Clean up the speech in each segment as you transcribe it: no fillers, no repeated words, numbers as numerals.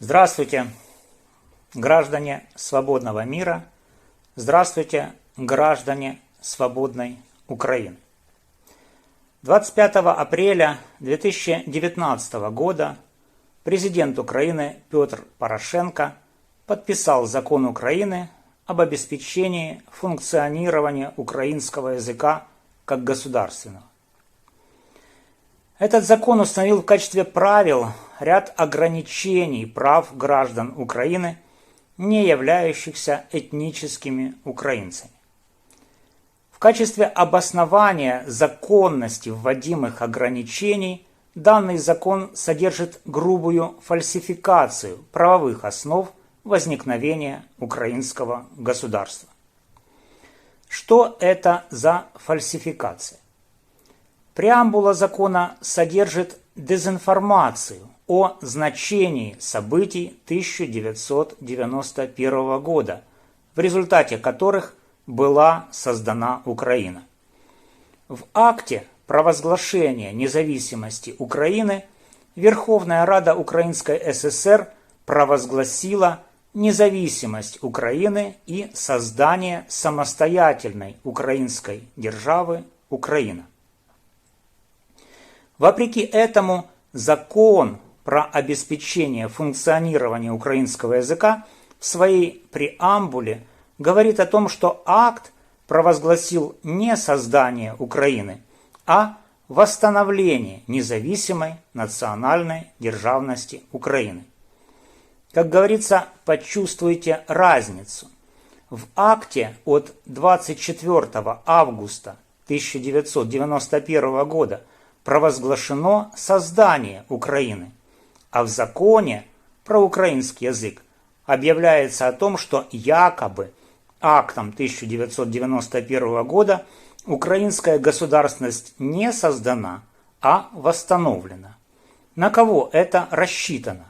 Здравствуйте, граждане свободного мира! Здравствуйте, граждане свободной Украины! 25 апреля 2019 года президент Украины Петр Порошенко подписал закон Украины об обеспечении функционирования украинского языка как государственного. Этот закон установил в качестве правил ряд ограничений прав граждан Украины, не являющихся этническими украинцами. В качестве обоснования законности вводимых ограничений данный закон содержит грубую фальсификацию правовых основ возникновения украинского государства. Что это за фальсификация? Преамбула закона содержит дезинформацию о значении событий 1991 года, в результате которых была создана Украина. В акте провозглашения независимости Украины Верховная Рада Украинской ССР провозгласила независимость Украины и создание самостоятельной украинской державы Украина. Вопреки этому, закон про обеспечение функционирования украинского языка в своей преамбуле говорит о том, что акт провозгласил не создание Украины, а восстановление независимой национальной державности Украины. Как говорится, почувствуйте разницу. В акте от 24 августа 1991 года провозглашено создание Украины, а в законе про украинский язык объявляется о том, что якобы актом 1991 года украинская государственность не создана, а восстановлена. На кого это рассчитано?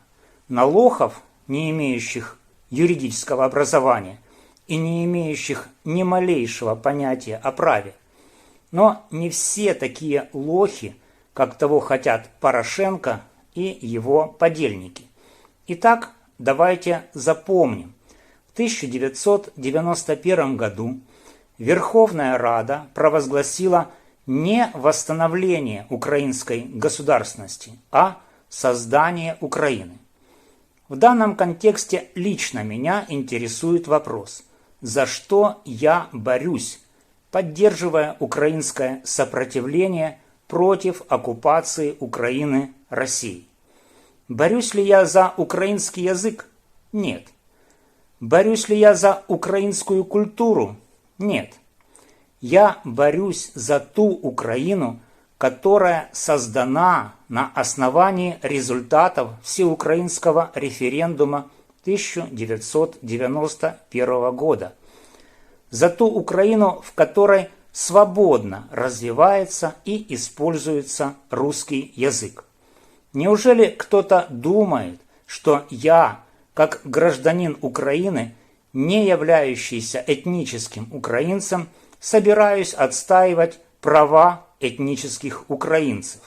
На лохов, не имеющих юридического образования и не имеющих ни малейшего понятия о праве. Но не все такие лохи, как того хотят Порошенко и его подельники. Итак, давайте запомним. В 1991 году Верховная Рада провозгласила не восстановление украинской государственности, а создание Украины. В данном контексте лично меня интересует вопрос, за что я борюсь, поддерживая украинское сопротивление против оккупации Украины Россией. Борюсь ли я за украинский язык? Нет. Борюсь ли я за украинскую культуру? Нет. Я борюсь за ту Украину, которая создана на основании результатов всеукраинского референдума 1991 года. За ту Украину, в которой свободно развивается и используется русский язык. Неужели кто-то думает, что я, как гражданин Украины, не являющийся этническим украинцем, собираюсь отстаивать права этнических украинцев?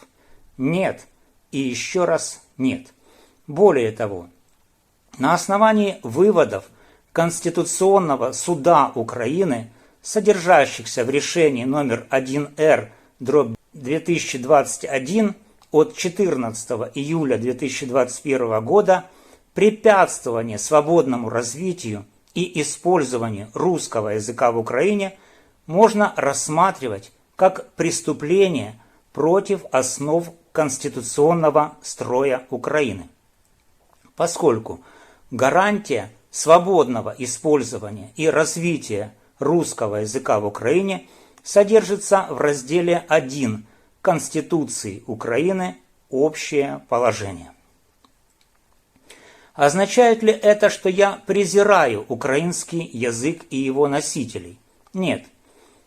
Нет, и еще раз нет. Более того, на основании выводов Конституционного суда Украины, содержащихся в решении номер 1Р/2021 от 14 июля 2021 года, препятствование свободному развитию и использованию русского языка в Украине можно рассматривать как преступление против основ конституционного строя Украины, поскольку гарантия свободного использования и развития русского языка в Украине содержится в разделе 1 Конституции Украины «Общее положение». Означает ли это, что я презираю украинский язык и его носителей? Нет.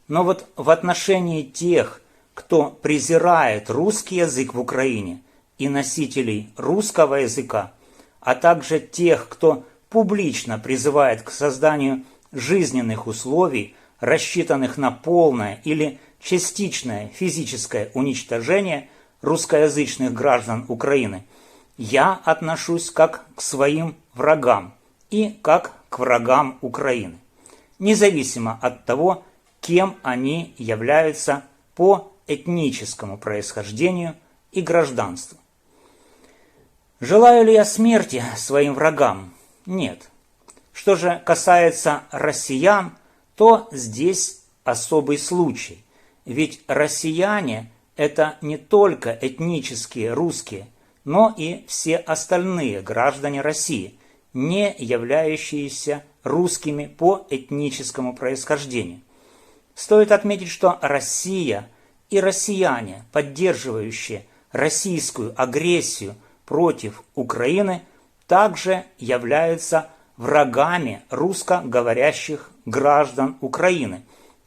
Но вот в отношении тех, кто презирает русский язык в Украине и носителей русского языка, а также тех, кто публично призывает к созданию жизненных условий, рассчитанных на полное или частичное физическое уничтожение русскоязычных граждан Украины, я отношусь как к своим врагам и как к врагам Украины, независимо от того, кем они являются по этническому происхождению и гражданству. Желаю ли я смерти своим врагам? Нет. Что же касается россиян, то здесь особый случай. Ведь россияне – это не только этнические русские, но и все остальные граждане России, не являющиеся русскими по этническому происхождению. Стоит отметить, что Россия и россияне, поддерживающие российскую агрессию против Украины, также являются врагами русскоговорящих граждан Украины,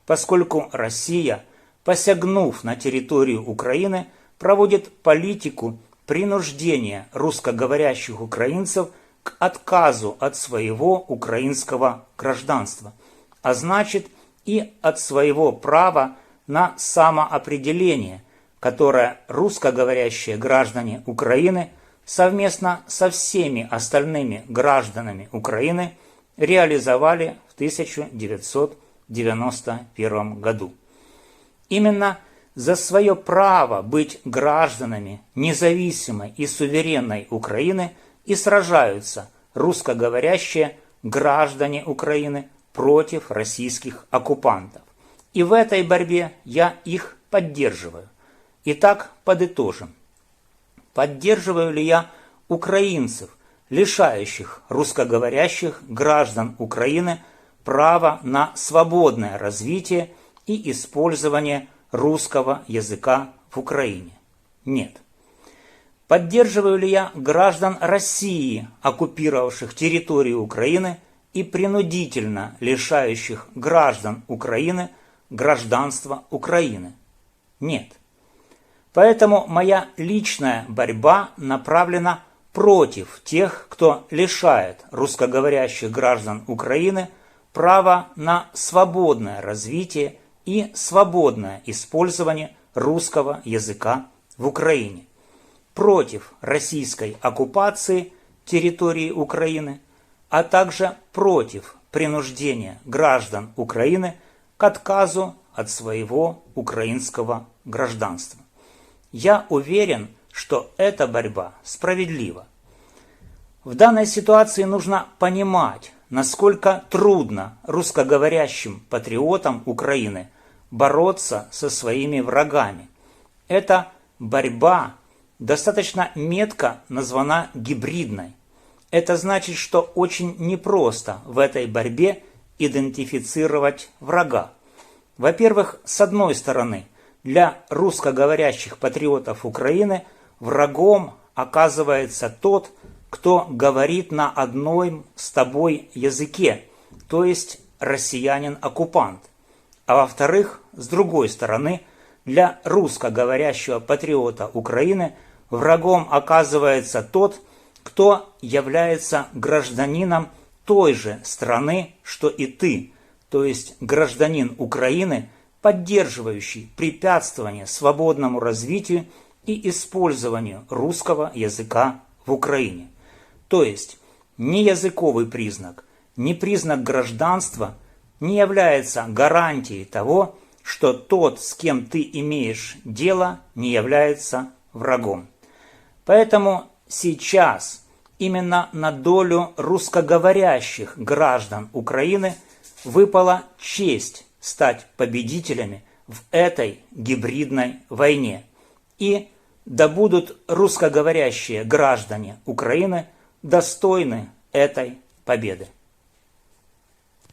поскольку Россия, посягнув на территорию Украины, проводит политику принуждения русскоговорящих украинцев к отказу от своего украинского гражданства, а значит и от своего права на самоопределение, которое русскоговорящие граждане Украины совместно со всеми остальными гражданами Украины реализовали в 1991 году. Именно за свое право быть гражданами независимой и суверенной Украины и сражаются русскоговорящие граждане Украины против российских оккупантов. И в этой борьбе я их поддерживаю. Итак, подытожим. Поддерживаю ли я украинцев, лишающих русскоговорящих граждан Украины права на свободное развитие и использование русского языка в Украине? Нет. Поддерживаю ли я граждан России, оккупировавших территорию Украины и принудительно лишающих граждан Украины гражданства Украины? Нет. Поэтому моя личная борьба направлена против тех, кто лишает русскоговорящих граждан Украины права на свободное развитие и свободное использование русского языка в Украине, против российской оккупации территории Украины, а также против принуждения граждан Украины к отказу от своего украинского гражданства. Я уверен, что эта борьба справедлива. В данной ситуации нужно понимать, насколько трудно русскоговорящим патриотам Украины бороться со своими врагами. Эта борьба достаточно метко названа гибридной. Это значит, что очень непросто в этой борьбе идентифицировать врага. Во-первых, с одной стороны, для русскоговорящих патриотов Украины врагом оказывается тот, кто говорит на одном с тобой языке, то есть россиянин-оккупант. А во-вторых, с другой стороны, для русскоговорящего патриота Украины врагом оказывается тот, кто является гражданином той же страны, что и ты, то есть гражданин Украины, поддерживающий препятствование свободному развитию и использованию русского языка в Украине. То есть ни языковый признак, ни признак гражданства не является гарантией того, что тот, с кем ты имеешь дело, не является врагом. Поэтому сейчас именно на долю русскоговорящих граждан Украины выпала честь стать победителями в этой гибридной войне. И да будут русскоговорящие граждане Украины достойны этой победы.